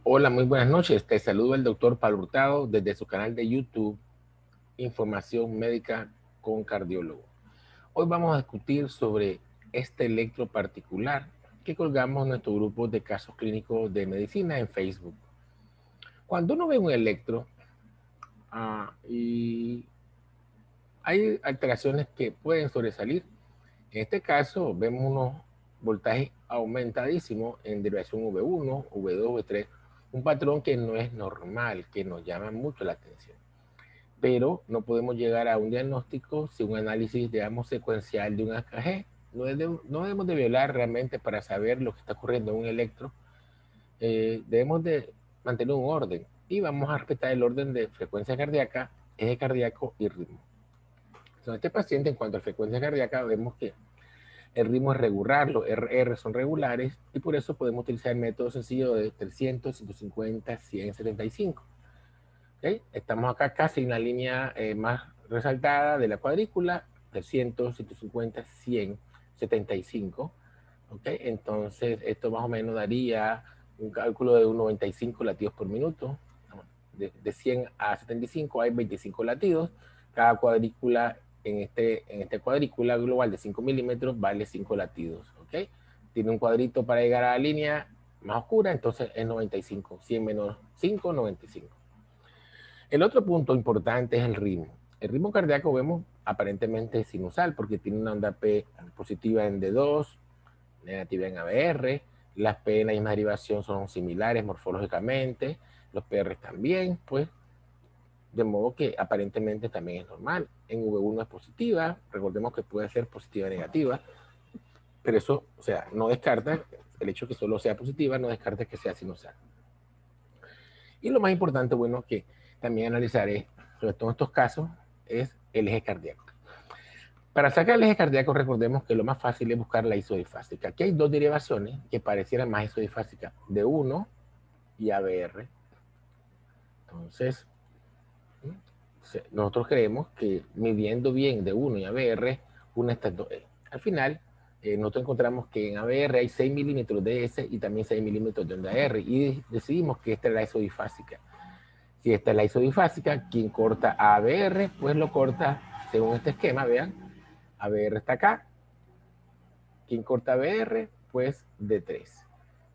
Hola, muy buenas noches. Te saludo el doctor Pablo Hurtado desde su canal de YouTube, Información Médica con Cardiólogo. Hoy vamos a discutir sobre este electro particular que colgamos en nuestro grupo de casos clínicos de medicina en Facebook. Cuando uno ve un electro y hay alteraciones que pueden sobresalir, en este caso vemos unos voltajes aumentadísimos en derivación V1, V2, V3, un patrón que no es normal, que nos llama mucho la atención. Pero no podemos llegar a un diagnóstico sin un análisis, digamos, secuencial de un AKG. No debemos de violar realmente para saber lo que está ocurriendo en un electro. Debemos de mantener un orden y vamos a respetar el orden de frecuencia cardíaca, eje cardíaco y ritmo. Entonces, este paciente, en cuanto a frecuencia cardíaca, vemos que el ritmo es regular, los RR son regulares y por eso podemos utilizar el método sencillo de 300, 150, 100, 75. ¿Okay? Estamos acá casi en la línea más resaltada de la cuadrícula, 300, 150, 100, 75. ¿Okay? Entonces, esto más o menos daría un cálculo de 95 latidos por minuto. De 100 a 75 hay 25 latidos. Cada cuadrícula en este cuadrícula global de 5 milímetros vale 5 latidos. ¿Okay? Tiene un cuadrito para llegar a la línea más oscura, entonces es 95. 100 menos 5, 95. El otro punto importante es el ritmo. El ritmo cardíaco vemos aparentemente sinusal porque tiene una onda P positiva en D2, negativa en ABR. Las P en la misma derivación son similares morfológicamente, los PR también, pues, de modo que aparentemente también es normal. En V1 es positiva, recordemos que puede ser positiva o negativa, pero eso, o sea, no descarta el hecho de que solo sea positiva, no descarta que sea sinusal. Y lo más importante, bueno, que también analizar es, sobre todo en estos casos, es el eje cardíaco. Para sacar el eje cardíaco, recordemos que lo más fácil es buscar la isodifásica. Aquí hay dos derivaciones que parecieran más isodifásicas, D1 y ABR. Entonces, nosotros creemos que midiendo bien D1 y ABR, una de estas dos. Al final, nosotros encontramos que en ABR hay 6 milímetros de S y también 6 milímetros de onda R y decidimos que esta es la isodifásica. Si esta es la isodifásica, quien corta ABR, pues lo corta según este esquema, vean. ABR está acá. Quien corta ABR, pues D3.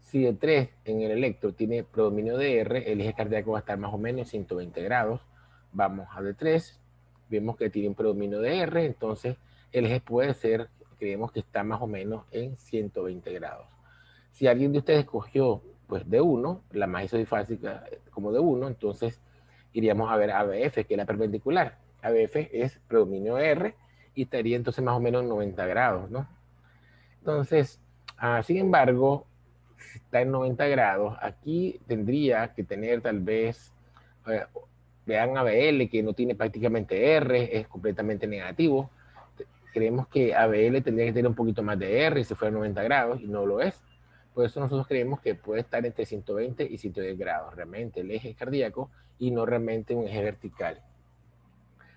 Si D3 en el electro tiene predominio de R, el eje cardíaco va a estar más o menos en 120 grados. Vamos a D3, vemos que tiene un predominio de R, entonces el eje puede ser, creemos que está más o menos en 120 grados. Si alguien de ustedes escogió pues D1, la más isodifásica como D1, entonces iríamos a ver ABF, que es la perpendicular. ABF es predominio R y estaría entonces más o menos en 90 grados, ¿no? Entonces, sin embargo, si está en 90 grados, aquí tendría que tener tal vez, eh, vean ABL, que no tiene prácticamente R, es completamente negativo. Creemos que ABL tendría que tener un poquito más de R si fuera 90 grados y no lo es. Por eso nosotros creemos que puede estar entre 120 y 110 grados, realmente el eje cardíaco y no realmente un eje vertical.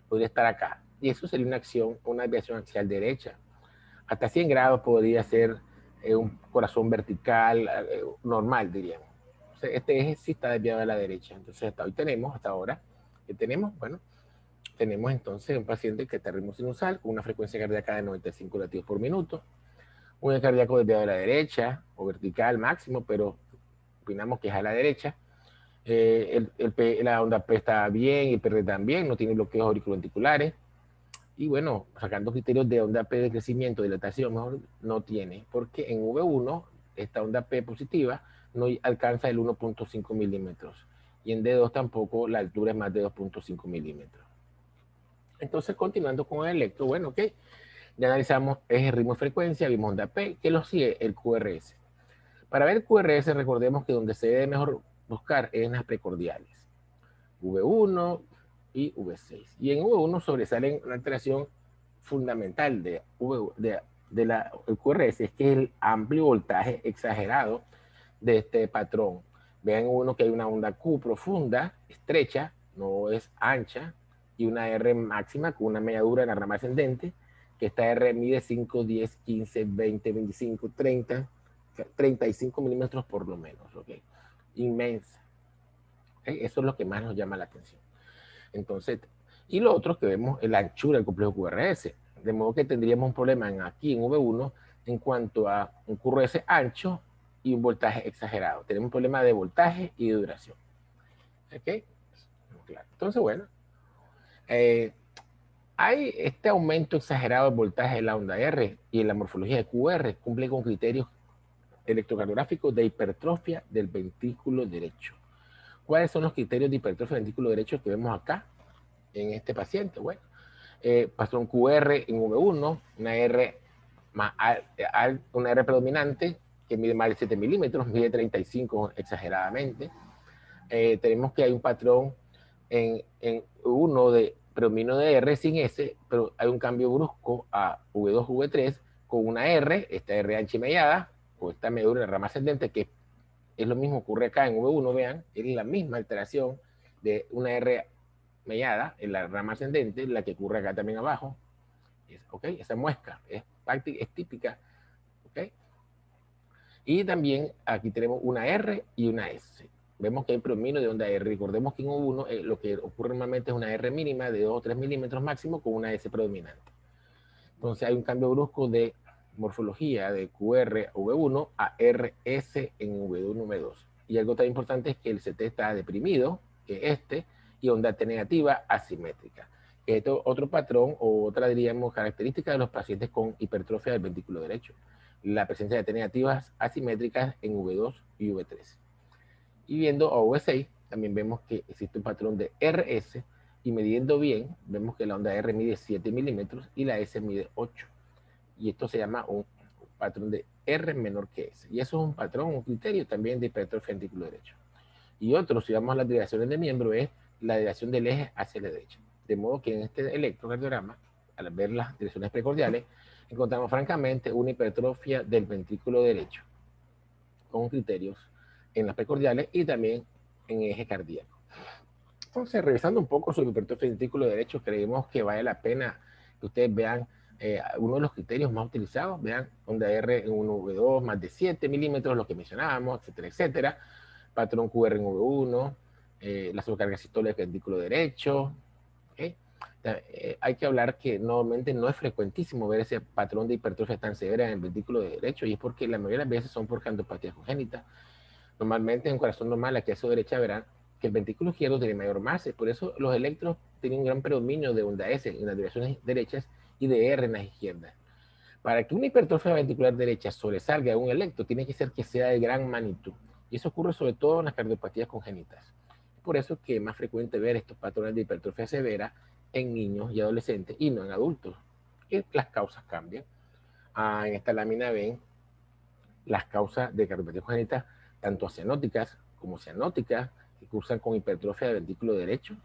Podría estar acá. Y eso sería una acción, una desviación axial derecha. Hasta 100 grados podría ser un corazón vertical normal, diríamos. O sea, este eje sí está desviado a la derecha. Entonces, hasta ahora, ¿qué tenemos? Bueno, tenemos entonces un paciente que está ritmo sinusal con una frecuencia cardíaca de 95 latidos por minuto, un cardíaco desviado a la derecha o vertical máximo, pero opinamos que es a la derecha. La onda P está bien, el PR también, no tiene bloqueos auriculoventriculares. Y bueno, sacando criterios de onda P de crecimiento, dilatación, mejor no tiene, porque en V1 esta onda P positiva no alcanza el 1.5 milímetros y en D2 tampoco la altura es más de 2.5 milímetros. Entonces, continuando con el electro, bueno, ok, ya analizamos eje, ritmo y frecuencia, vimos onda P, que lo sigue el QRS. Para ver el QRS, recordemos que donde se debe mejor buscar es en las precordiales, V1 y V6. Y en V1 sobresalen una alteración fundamental de la QRS, es que es el amplio voltaje exagerado de este patrón. Vean uno que hay una onda Q profunda, estrecha, no es ancha, y una R máxima con una mediadura en la rama ascendente, que esta R mide 5, 10, 15, 20, 25, 30, 35 milímetros por lo menos. ¿Okay? inmensa. ¿Okay? Eso es lo que más nos llama la atención. Entonces, y lo otro que vemos es la anchura del complejo QRS. De modo que tendríamos un problema aquí en V1 en cuanto a un QRS ancho y un voltaje exagerado. Tenemos un problema de voltaje y de duración. ¿Ok? Claro. Entonces, bueno, hay este aumento exagerado del voltaje de la onda R y en la morfología de QR cumple con criterios electrocardiográficos de hipertrofia del ventrículo derecho. ¿Cuáles son los criterios de hipertrofia del ventrículo derecho que vemos acá en este paciente? Bueno, patrón QR en V1, una R, una R predominante que mide más de 7 milímetros, mide 35 exageradamente. Tenemos que hay un patrón en V1 de predominio de R sin S, pero hay un cambio brusco a V2, V3 con una R, esta R ancha y mellada, o esta medula de rama ascendente, que es lo mismo que ocurre acá en V1, vean, es la misma alteración de una R mellada en la rama ascendente, la que ocurre acá también abajo. ¿Ok? Esa muesca es típica. ¿Ok? Y también aquí tenemos una R y una S. Vemos que hay predominio de onda R. Recordemos que en U1 lo que ocurre normalmente es una R mínima de 2 o 3 milímetros máximo con una S predominante. Entonces hay un cambio brusco de morfología de QR V1 a RS en V1 V2. Y algo tan importante es que el CT está deprimido, que y onda T negativa asimétrica. Esto otro patrón o otra, diríamos, característica de los pacientes con hipertrofia del ventrículo derecho. La presencia de T negativas asimétricas en V2 y V3. Y viendo a V6, también vemos que existe un patrón de RS y midiendo bien, vemos que la onda R mide 7 milímetros y la S mide 8. Y esto se llama un patrón de R menor que S. Y eso es un patrón, un criterio también de hipertrofia ventrículo derecho. Y otro, si vamos a las derivaciones de miembro, es la derivación del eje hacia la derecha. De modo que en este electrocardiograma, al ver las direcciones precordiales, encontramos francamente una hipertrofia del ventrículo derecho con criterios en las precordiales y también en eje cardíaco. Entonces, revisando un poco sobre hipertrofia del ventrículo derecho, creemos que vale la pena que ustedes vean uno de los criterios más utilizados, vean onda R en 1V2, más de 7 milímetros, lo que mencionábamos, etcétera, etcétera. Patrón QR en V1, la sobrecarga sistólica del ventrículo derecho. ¿Okay? Hay que hablar que normalmente no es frecuentísimo ver ese patrón de hipertrofia tan severa en el ventrículo derecho, y es porque la mayoría de las veces son por cardiopatía congénita. Normalmente en corazón normal, aquí a su derecha verán que el ventrículo izquierdo tiene mayor masa, por eso los electros tienen un gran predominio de onda S en las direcciones derechas y de R en las izquierdas. Para que una hipertrofia ventricular derecha sobresalga de un electro, tiene que ser que sea de gran magnitud. Y eso ocurre sobre todo en las cardiopatías congénitas. Por eso es que es más frecuente ver estos patrones de hipertrofia severa en niños y adolescentes y no en adultos. Y las causas cambian. En esta lámina ven las causas de cardiopatías congénitas, tanto acianóticas como cianóticas, que cursan con hipertrofia del ventrículo derecho.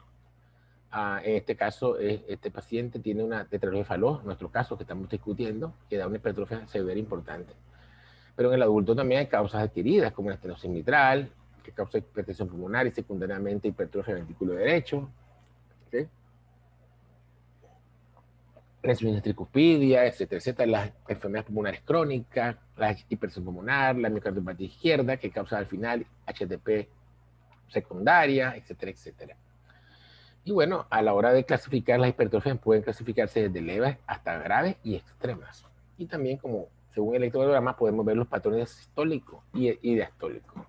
En este caso, este paciente tiene una tetralogía de Fallot, en nuestro caso que estamos discutiendo, que da una hipertrofia severa importante. Pero en el adulto también hay causas adquiridas, como la estenosis mitral, que causa hipertensión pulmonar y secundariamente hipertrofia del ventrículo derecho. ¿Okay? La insuficiencia tricuspidia, etcétera, etcétera, las enfermedades pulmonares crónicas, la hipertensión pulmonar, la miocardiopatía izquierda, que causa al final HTP secundaria, etcétera, etcétera. Y bueno, a la hora de clasificar las hipertrofias pueden clasificarse desde leves hasta graves y extremas. Y también, como según el electrocardiograma, podemos ver los patrones sistólicos y diastólicos.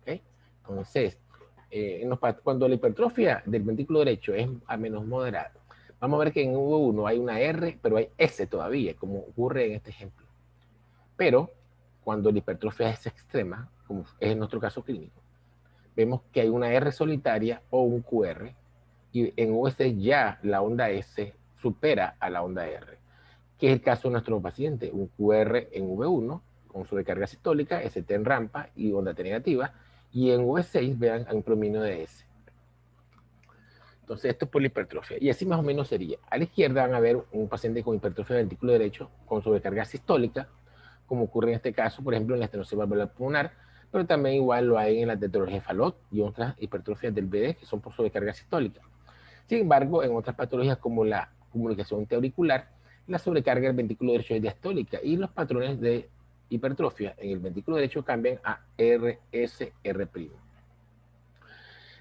¿Okay? Entonces, cuando la hipertrofia del ventrículo derecho es a menos moderada, vamos a ver que en V1 hay una R, pero hay S todavía, como ocurre en este ejemplo. Pero cuando la hipertrofia es extrema, como es en nuestro caso clínico, vemos que hay una R solitaria o un QR, y en US ya la onda S supera a la onda R, que es el caso de nuestro paciente, un QR en V1 con sobrecarga sistólica, ST en rampa y onda T negativa, y en V6 vean un predominio de S. Entonces esto es por la hipertrofia, y así más o menos sería. A la izquierda van a ver un paciente con hipertrofia del ventrículo derecho con sobrecarga sistólica, como ocurre en este caso, por ejemplo, en la estenosis valvular pulmonar, pero también igual lo hay en la tetralogía de Fallot y otras hipertrofias del BD que son por sobrecarga sistólica. Sin embargo, en otras patologías como la comunicación intraauricular, la sobrecarga del ventrículo derecho es diastólica y los patrones de hipertrofia en el ventrículo derecho cambian a RSR'.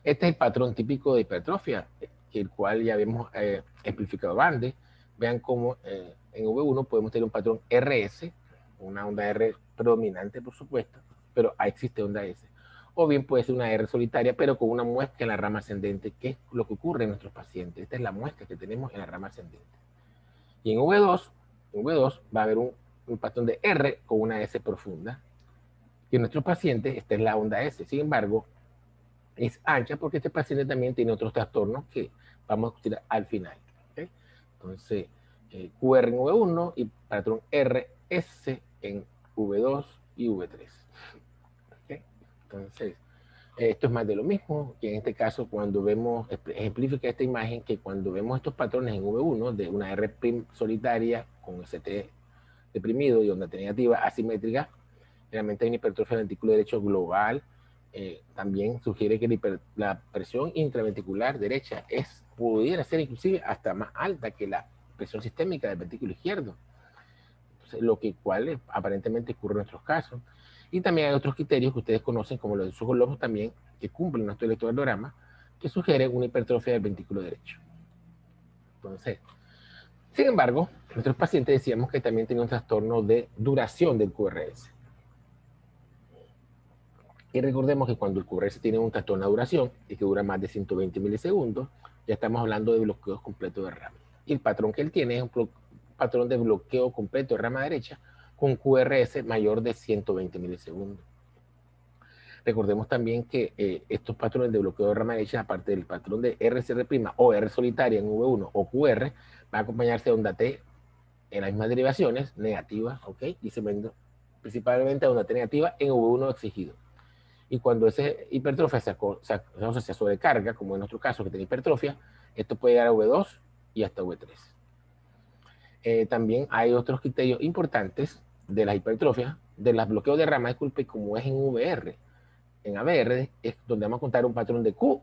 Este es el patrón típico de hipertrofia, el cual ya habíamos amplificado antes. Vean cómo en V1 podemos tener un patrón RS, una onda R predominante, por supuesto, pero ahí existe onda S. O bien puede ser una R solitaria, pero con una muesca en la rama ascendente, que es lo que ocurre en nuestros pacientes. Esta es la muesca que tenemos en la rama ascendente. Y en V2 va a haber un patrón de R con una S profunda. Y en nuestros pacientes, esta es la onda S. Sin embargo, es ancha porque este paciente también tiene otros trastornos que vamos a discutir al final. ¿Okay? Entonces, QR en V1 y patrón RS en V2 y V3. ¿Okay? Entonces, esto es más de lo mismo, que en este caso cuando vemos, ejemplifica esta imagen, que cuando vemos estos patrones en V1 de una R' solitaria con ST deprimido y onda T negativa asimétrica, realmente hay una hipertrofia del ventículo derecho global. También sugiere que la presión intraventricular derecha pudiera ser inclusive hasta más alta que la presión sistémica del ventículo izquierdo. Entonces, lo que aparentemente ocurre en nuestros casos. Y también hay otros criterios que ustedes conocen, como los de Sugar-Lobo también, que cumplen nuestro electrocardiograma, que sugieren una hipertrofia del ventículo derecho. Entonces, sin embargo, nuestros pacientes decíamos que también tenían un trastorno de duración del QRS. Y recordemos que cuando el QRS tiene un trastorno de duración y que dura más de 120 milisegundos, ya estamos hablando de bloqueos completos de rama. Y el patrón que él tiene es un patrón de bloqueo completo de rama derecha con QRS mayor de 120 milisegundos. Recordemos también que estos patrones de bloqueo de rama derecha, aparte del patrón de RCR' o R solitaria en V1 o QR, va a acompañarse de onda T en las mismas derivaciones, negativas, ¿ok? Y se vende principalmente de onda T negativa en V1 exigido. Y cuando esa hipertrofia se sobrecarga, como en nuestro caso que tiene hipertrofia, esto puede llegar a V2 y hasta V3. También hay otros criterios importantes de las hipertrofias, de los bloqueos de rama, disculpe, como es en VR. En ABR es donde vamos a contar un patrón de QR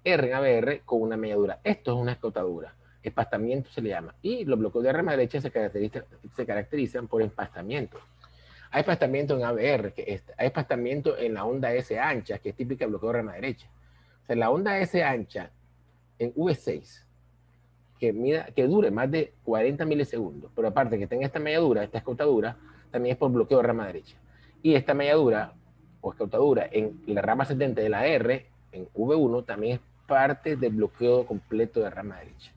en ABR con una melladura. Esto es una escotadura. Empastamiento se le llama. Y los bloqueos de rama derecha se caracterizan por empastamiento. Hay empastamiento en ABR, hay empastamiento en la onda S ancha, que es típica del bloqueo de rama derecha. O sea, la onda S ancha en V6, que dure más de 40 milisegundos, pero aparte que tenga esta melladura, esta escotadura, también es por bloqueo de rama derecha. Y esta melladura o escotadura en la rama ascendente de la R, en V1, también es parte del bloqueo completo de rama derecha.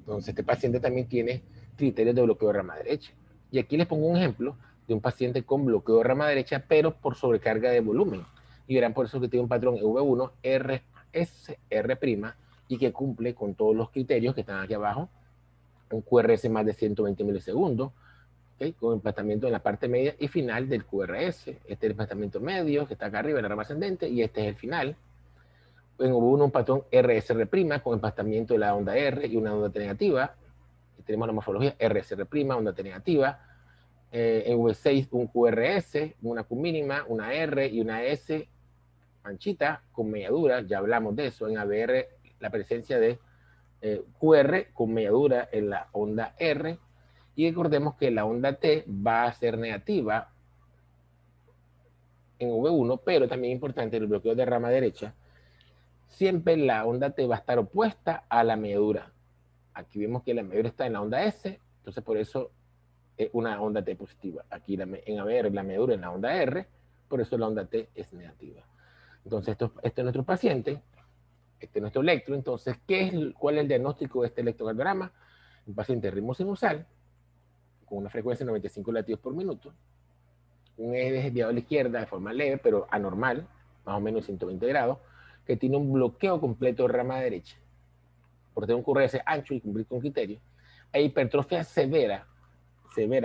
Entonces, este paciente también tiene criterios de bloqueo de rama derecha. Y aquí les pongo un ejemplo de un paciente con bloqueo de rama derecha, pero por sobrecarga de volumen. Y verán por eso que tiene un patrón V1 RSR', y que cumple con todos los criterios que están aquí abajo. Un QRS más de 120 milisegundos, ¿okay? Con empastamiento en la parte media y final del QRS. Este es el empastamiento medio, que está acá arriba en la rama ascendente, y este es el final. En V1 un patrón RSR', con empastamiento de la onda R y una onda T negativa. Y tenemos la morfología RSR', onda T negativa. En V6 un QRS, una Q mínima, una R y una S anchita con melladura, ya hablamos de eso. En ABR la presencia de QR con melladura en la onda R, y recordemos que la onda T va a ser negativa en V1, pero también importante el bloqueo de rama derecha, siempre la onda T va a estar opuesta a la melladura. Aquí vemos que la melladura está en la onda S, entonces por eso es una onda T positiva. Aquí en ABR la melladura en la onda R, por eso la onda T es negativa. Entonces este es nuestro paciente, este es nuestro electro. Entonces, ¿cuál es el diagnóstico de este electrocardiograma? Un paciente de ritmo sinusal, con una frecuencia de 95 latidos por minuto, un eje desviado a la izquierda de forma leve, pero anormal, más o menos 120 grados, que tiene un bloqueo completo de rama derecha, por tener un QRS ancho y cumplir con criterios, e hipertrofia severa,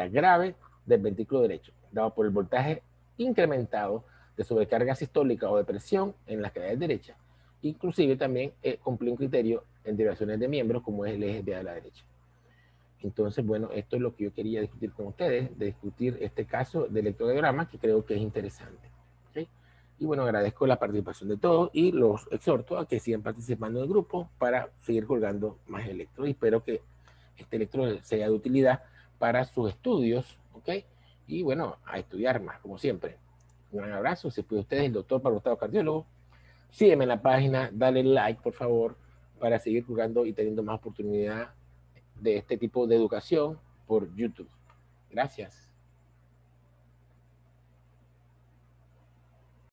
grave del ventrículo derecho, dado por el voltaje incrementado de sobrecarga sistólica o de presión en las cavidades derechas. Inclusive también cumple un criterio en derivaciones de miembros, como es el eje desviado a la derecha. Entonces, bueno, esto es lo que yo quería discutir con ustedes, de discutir este caso de electrocardiograma, que creo que es interesante. ¿Okay? Y bueno, agradezco la participación de todos y los exhorto a que sigan participando en el grupo para seguir colgando más electro. Y espero que este electro sea de utilidad para sus estudios, ¿ok? Y bueno, a estudiar más, como siempre. Un gran abrazo, se puede ustedes, el doctor Pablo Hurtado, cardiólogo. sígueme en la página, dale like, por favor, para seguir jugando y teniendo más oportunidad de este tipo de educación por YouTube. Gracias.